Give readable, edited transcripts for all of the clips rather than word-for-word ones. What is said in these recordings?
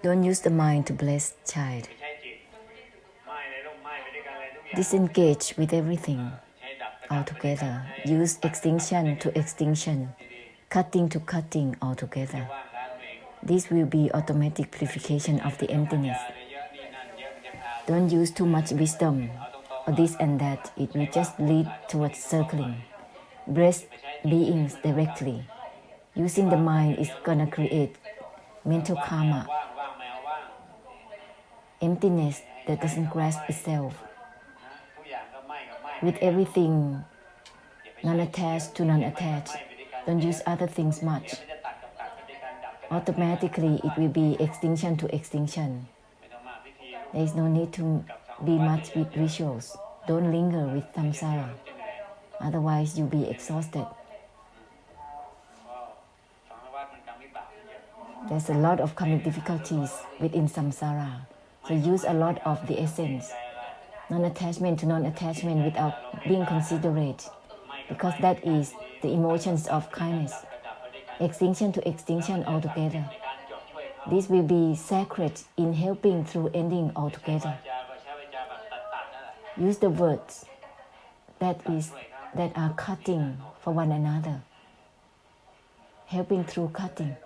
Don't use the mind to bless child. Disengage with everything altogether. Use extinction to extinction, cutting to cutting altogether. This will be automatic purification of the emptiness. Don't use too much wisdom or this and that. It will just lead towards circling. Bless beings directly. Using the mind is gonna create mental karma, emptiness that doesn't grasp itself. With everything non-attached to non-attached, don't use other things much. Automatically it will be extinction to extinction. There is no need to be much with rituals. Don't linger with samsara, otherwise you'll be exhausted. There's a lot of karmic difficulties within samsara, so use a lot of the essence. Non-attachment to non-attachment without being considerate, because that is the emotions of kindness. Extinction to extinction altogether. This will be sacred in helping through ending altogether. Use the words that are cutting for one another, helping through cutting.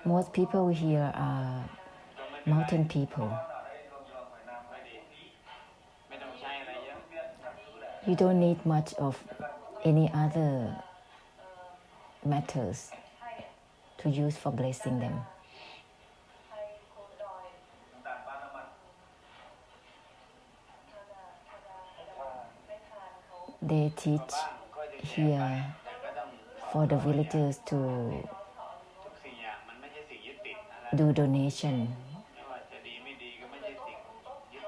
Most people here are mountain people. You don't need much of any other matters to use for blessing them. They teach here for the villagers to do donation.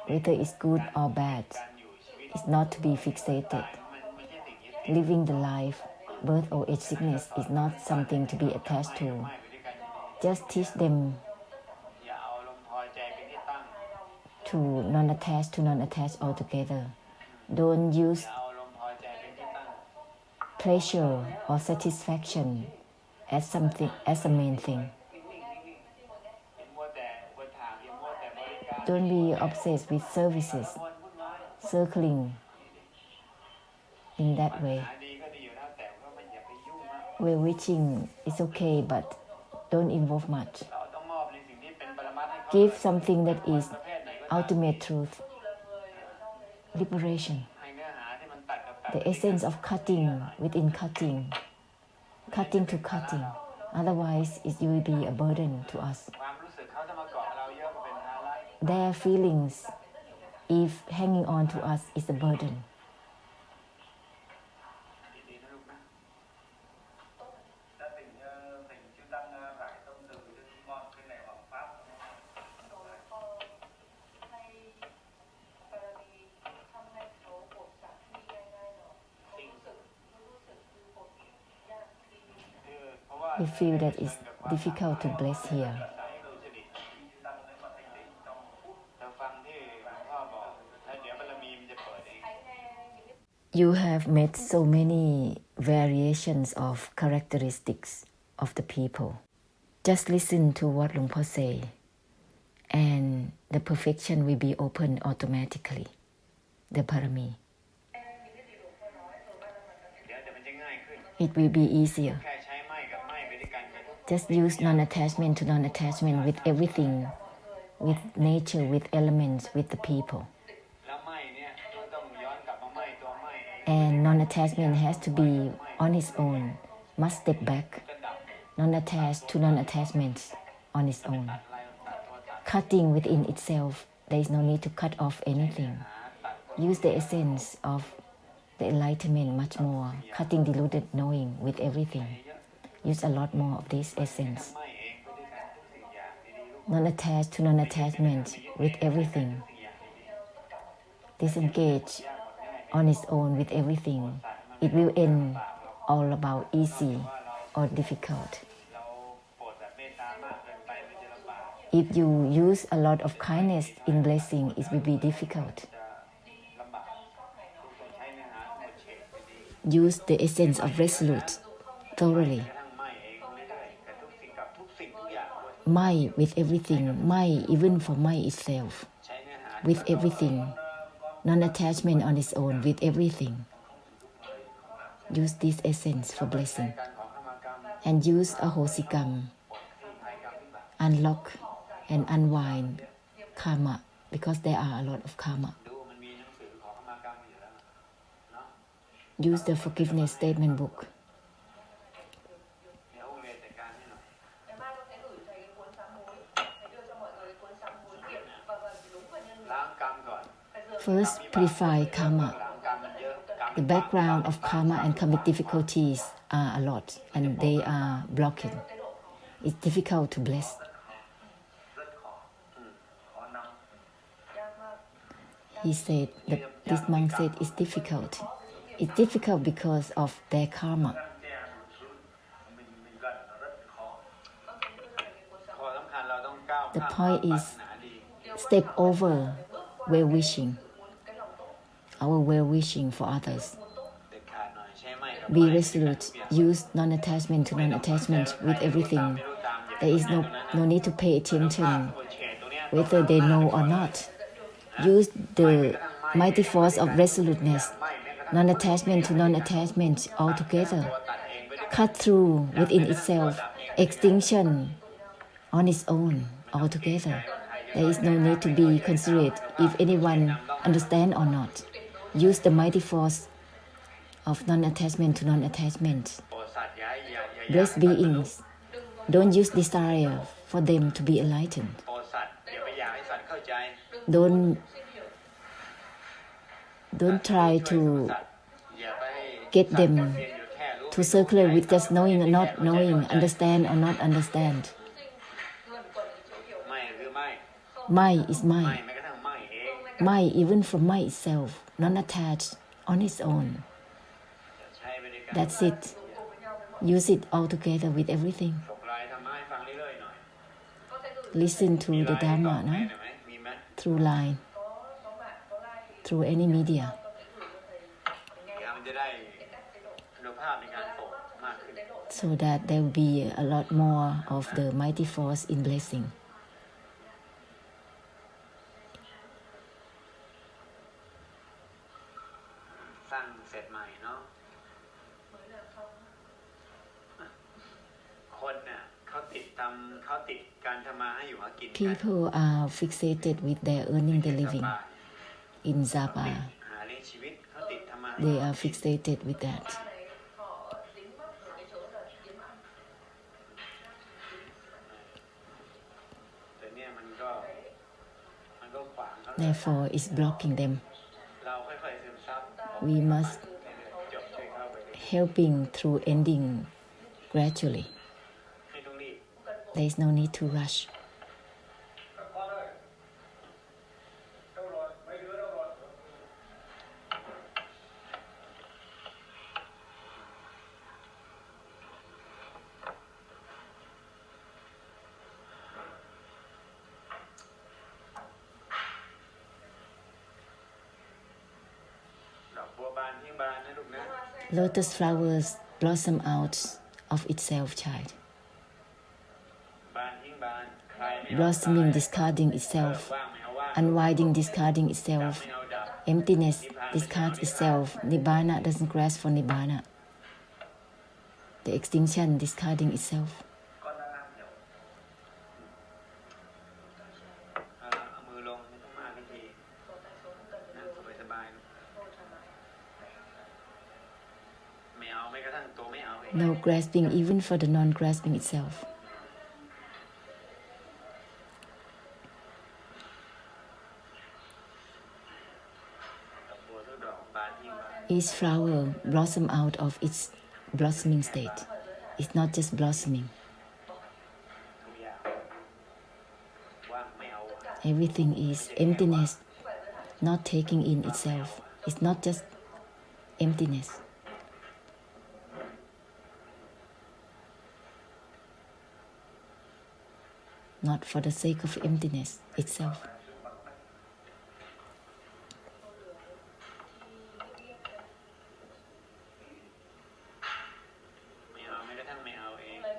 Whether it's good or bad, it's not to be fixated. Living the life, birth or age sickness is not something to be attached to. Just teach them to non-attached altogether. Don't use pleasure or satisfaction as a main thing. Don't be obsessed with services, circling in that way. Well-wishing is okay, but don't involve much. Give something that is ultimate truth, liberation. The essence of cutting within cutting, cutting to cutting. Otherwise, it will be a burden to us. Their feelings, if hanging on to us, is a burden. We feel that it's difficult to bless here. You have met so many variations of characteristics of the people. Just listen to what Luang Por say, and the perfection will be open automatically, the parami. It will be easier. Just use non-attachment to non-attachment with everything, with nature, with elements, with the people. And non-attachment has to be on its own, must step back, non-attached to non-attachments on its own. Cutting within itself, there is no need to cut off anything. Use the essence of the enlightenment much more, cutting deluded knowing with everything. Use a lot more of this essence. Non-attached to non-attachment with everything. Disengage on its own with everything. It will end all about easy or difficult. If you use a lot of kindness in blessing, it will be difficult. Use the essence of resolute thoroughly. My with everything, my even for my itself, with everything, non-attachment on its own, with everything. Use this essence for blessing. And use ahosikam, unlock and unwind karma, because there are a lot of karma. Use the forgiveness statement book. First, purify karma. The background of karma and karmic difficulties are a lot, and they are blocking. It's difficult to bless. He said, this monk said it's difficult. It's difficult because of their karma. The point is, step over well-wishing, our well-wishing for others. Be resolute. Use non-attachment to non-attachment with everything. There is no need to pay attention whether they know or not. Use the mighty force of resoluteness, non-attachment to non-attachment altogether. Cut through within itself, extinction on its own altogether. There is no need to be considerate if anyone understands or not. Use the mighty force of non-attachment to non-attachment. Blessed beings, don't use desire for them to be enlightened. Don't try to get them to circulate with just knowing or not knowing, understand or not understand. My is my. My even from my itself, non-attached on its own. That's it. Use it all together with everything. Listen to the Dharma, no? Through line, through any media. So that there will be a lot more of the mighty force in blessing. People are fixated with their earning the living in Sapa. They are fixated with that. Therefore, it's blocking them. We must helping through ending gradually. There is no need to rush. Lotus flowers blossom out of itself, child. Blossoming, discarding itself, unwinding, discarding itself, emptiness discards itself, Nibbana doesn't grasp for Nibbana. The extinction discarding itself. No grasping even for the non-grasping itself. Each flower blossoms out of its blossoming state. It's not just blossoming. Everything is emptiness, not taking in itself. It's not just emptiness. Not for the sake of emptiness itself.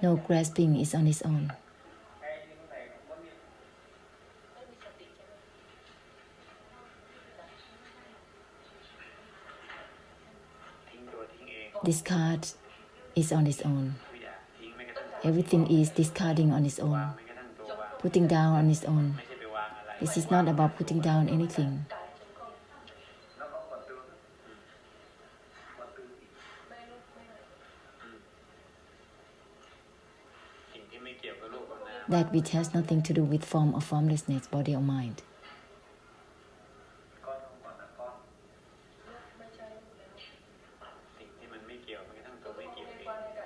No grasping is on its own. Discard is on its own. Everything is discarding on its own, putting down on its own. This is not about putting down anything. That which has nothing to do with form or formlessness, body or mind.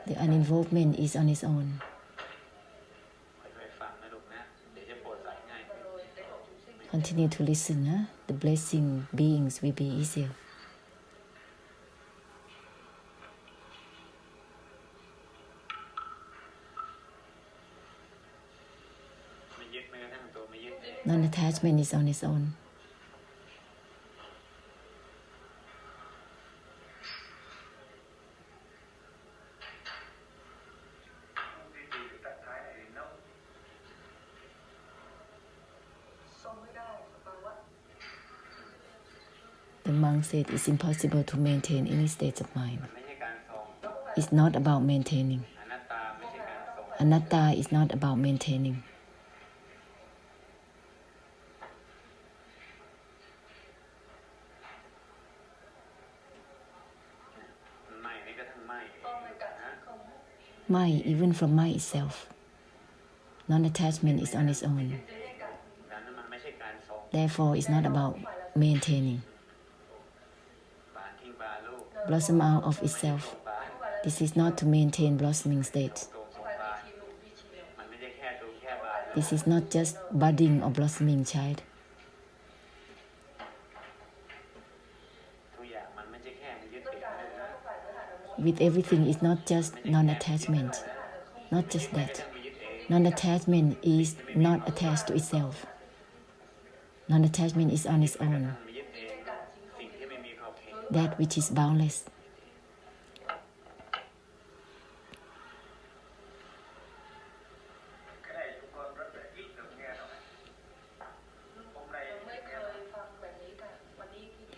The uninvolvement is on its own. Continue to listen. The blessing beings will be easier. Non-attachment is on its own. The monk said it's impossible to maintain any state of mind. It's not about maintaining. Anatta is not about maintaining. Mind, even from mind itself. Non-attachment is on its own. Therefore, it's not about maintaining. Blossom out of itself. This is not to maintain blossoming state. This is not just budding or blossoming child. With everything is not just non-attachment, not just that. Non-attachment is not attached to itself. Non-attachment is on its own. That which is boundless.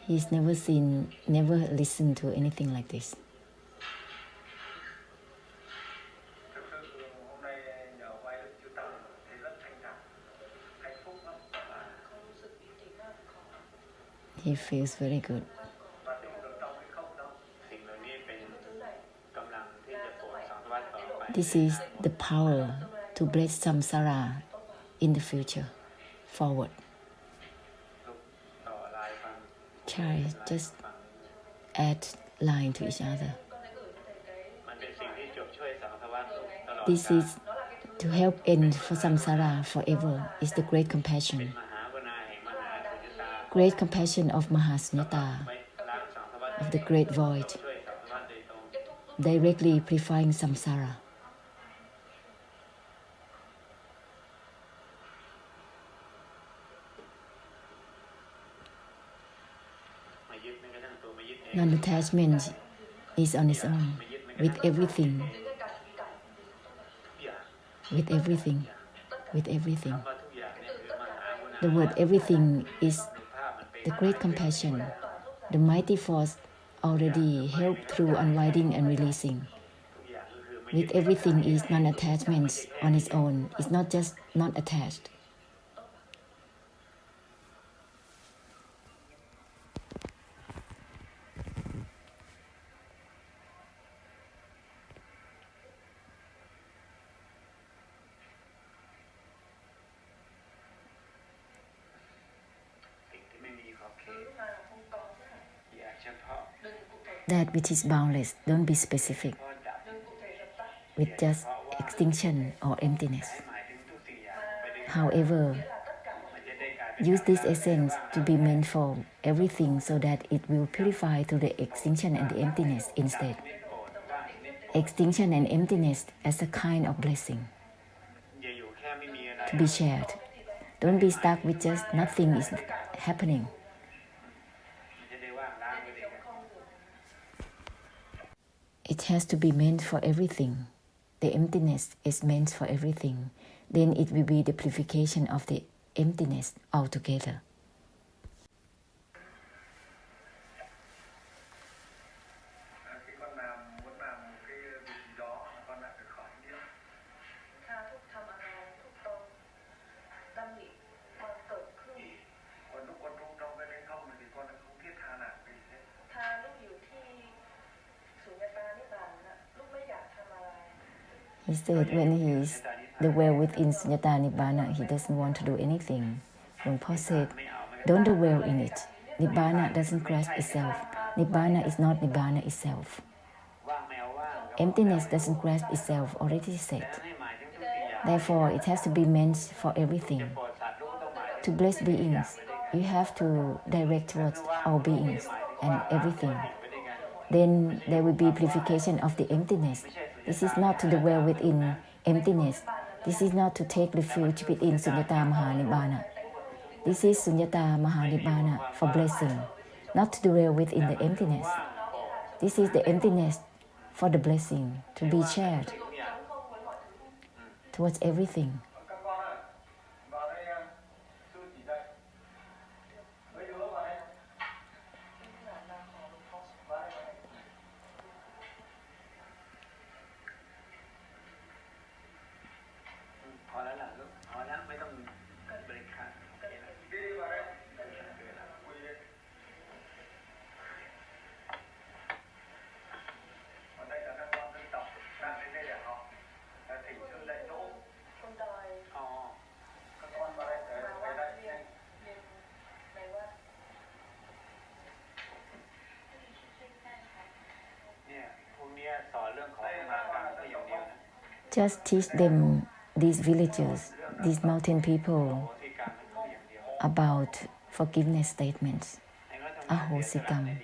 He's never seen, never listened to anything like this. He feels very good. This is the power to bless samsara in the future, forward. Try, just add line to each other. This is to help end for samsara forever, is the great compassion. Great compassion of Mahasunyata, of the great void, directly purifying samsara. Non-attachment is on its own, with everything, with everything, with everything. The word everything is the great compassion, the mighty force already helped through unwinding and releasing. With everything is non-attachment on its own, it's not just not attached. That which is boundless, don't be specific with just extinction or emptiness. However, use this essence to be meant for everything so that it will purify through the extinction and the emptiness instead. Extinction and emptiness as a kind of blessing to be shared. Don't be stuck with just nothing is happening. It has to be meant for everything. the emptiness is meant for everything, then it will be the purification of the emptiness altogether. He said when he's the well within Sunyata Nibbana, he doesn't want to do anything. When Paul said, don't dwell in it. Nibbana doesn't grasp itself. Nibbana is not Nibbana itself. Emptiness doesn't grasp itself, already said. Therefore, it has to be meant for everything. To bless beings, you have to direct towards all beings and everything. Then there will be purification of the emptiness. This is not to dwell within emptiness. This is not to take refuge within Sunyata Mahanibbana. This is Sunyata Mahanibbana for blessing, not to dwell within the emptiness. This is the emptiness for the blessing, to be shared towards everything. Just teach them, these villagers, these mountain people, about forgiveness statements, ahosikam.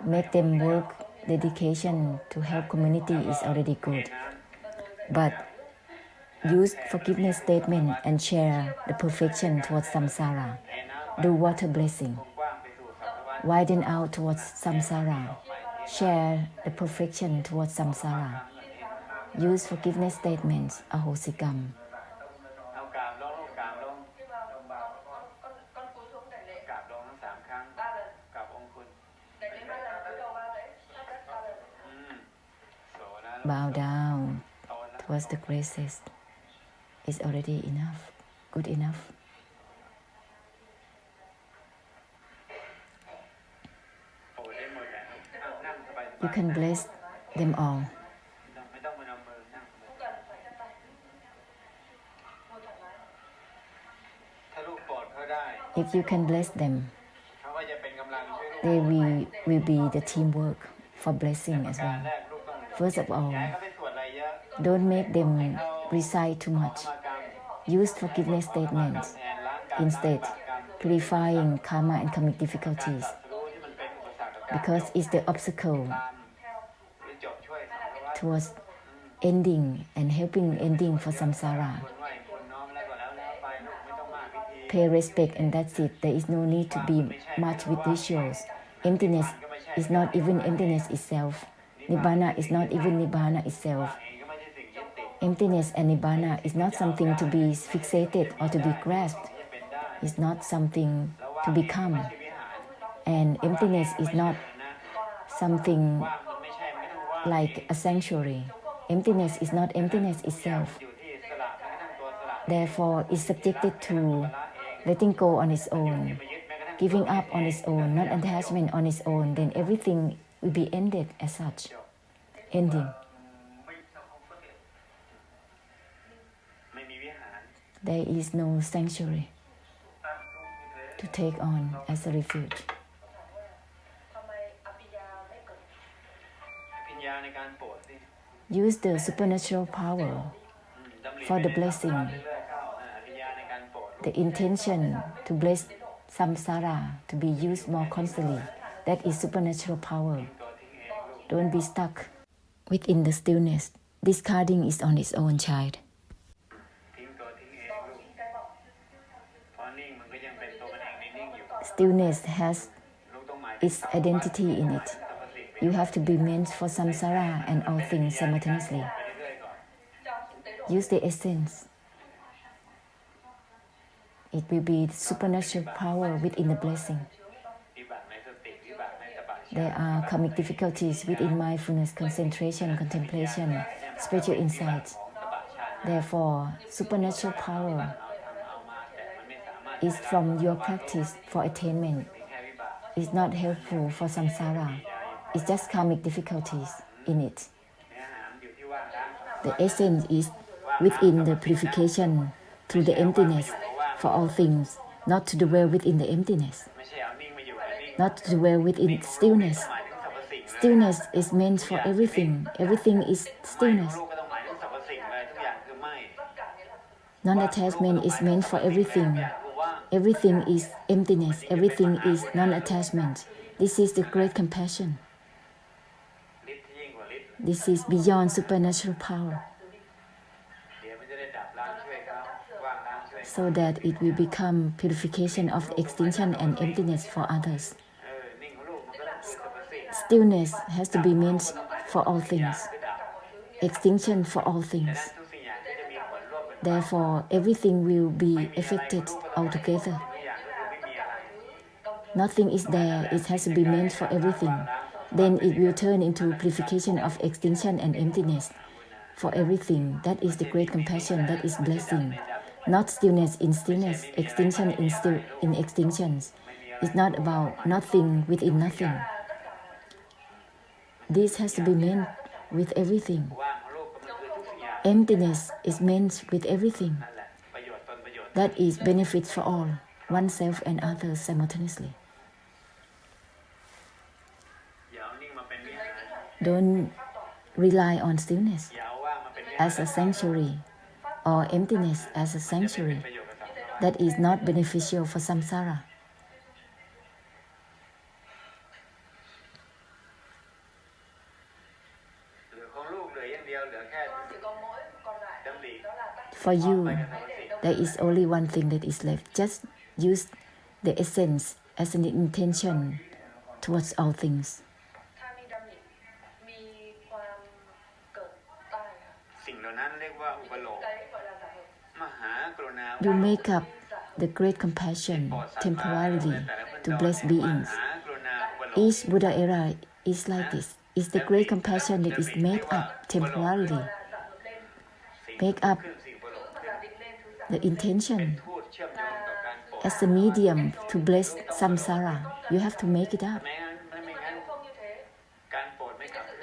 Make them work, dedication to help community is already good. But use forgiveness statement and share the perfection towards samsara. Do water blessing. Widen out towards samsara. Share the perfection towards samsara. Use forgiveness statements, ahosikam. Bow down towards the graces. It's already enough, good enough. You can bless them all. If you can bless them, they will be the teamwork for blessing as well. First of all, don't make them recite too much. Use forgiveness statements. Instead, purifying karma and karmic difficulties, because it's the obstacle towards ending and helping ending for samsara. Pay respect and that's it. There is no need to be much with rituals. Emptiness is not even emptiness itself. Nibbana is not even Nibbana itself. Emptiness and Nibbana is not something to be fixated or to be grasped. It's not something to become. And emptiness is not something like a sanctuary. Emptiness is not emptiness itself. Therefore, it's subjected to letting go on its own, giving up on its own, not attachment on its own, then everything will be ended as such. Ending. There is no sanctuary to take on as a refuge. Use the supernatural power for the blessing. The intention to bless samsara to be used more constantly. That is supernatural power. Don't be stuck within the stillness. Discarding is on its own, child. Stillness has its identity in it. You have to be meant for samsara and all things simultaneously. Use the essence. It will be supernatural power within the blessing. There are karmic difficulties within mindfulness, concentration, contemplation, spiritual insight. Therefore, supernatural power is from your practice for attainment. It's not helpful for samsara. It's just karmic difficulties in it. The essence is within the purification through the emptiness for all things, not to dwell within the emptiness, not to dwell within stillness. Stillness is meant for everything. Everything is stillness. Non-attachment is meant for everything. Everything is emptiness. Everything is non-attachment. This is the great compassion. This is beyond supernatural power. So that it will become purification of extinction and emptiness for others. Stillness has to be meant for all things. Extinction for all things. Therefore, everything will be affected altogether. Nothing is there, it has to be meant for everything. Then it will turn into purification of extinction and emptiness for everything. That is the great compassion, that is blessing. Not stillness in stillness, extinction in extinctions. It's not about nothing within nothing. This has to be meant with everything. Emptiness is meant with everything. That is benefit for all, oneself and others simultaneously. Don't rely on stillness as a sanctuary or emptiness as a sanctuary. That is not beneficial for samsara. For you, there is only one thing that is left. Just use the essence as an intention towards all things. You make up the great compassion temporarily to bless beings. Each Buddha era is like this. It's the great compassion that is made up temporarily. Make up the intention as a medium to bless samsara. You have to make it up.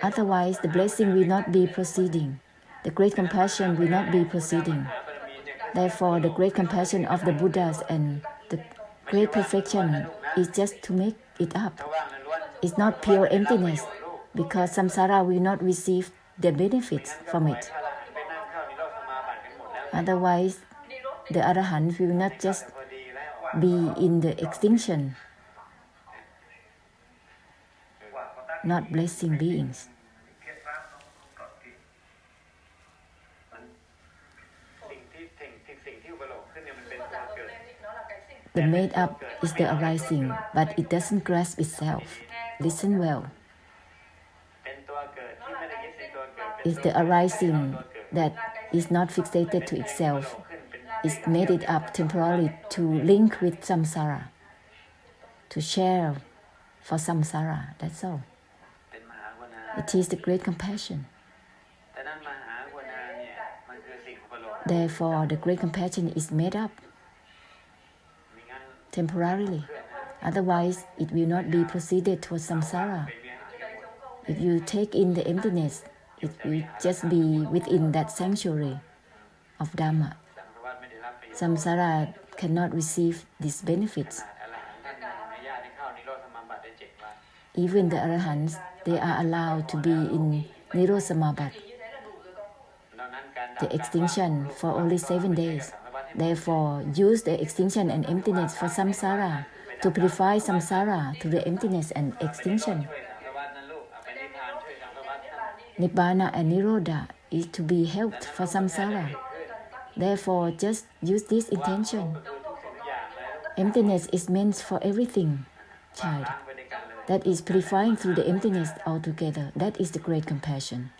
Otherwise, the blessing will not be proceeding. The great compassion will not be proceeding. Therefore, the great compassion of the Buddhas and the great perfection is just to make it up. It's not pure emptiness, because samsara will not receive the benefits from it. Otherwise, the Arahants will not just be in the extinction, not blessing beings. The made up is the arising, but it doesn't grasp itself. Listen well. It's the arising that is not fixated to itself. It's made it up temporarily to link with samsara, to share for samsara, that's all. It is the great compassion. Therefore, the great compassion is made up temporarily. Otherwise, it will not be proceeded towards samsara. If you take in the emptiness, it will just be within that sanctuary of Dhamma. Samsara cannot receive these benefits. Even the Arahants, they are allowed to be in Nirodha Samabhat, the extinction, for only 7 days. Therefore, use the extinction and emptiness for samsara, to purify samsara through the emptiness and extinction. Nibbana and Nirodha is to be helped for samsara. Therefore, just use this intention. Emptiness is meant for everything, child. that is purifying through the emptiness altogether. That is the great compassion.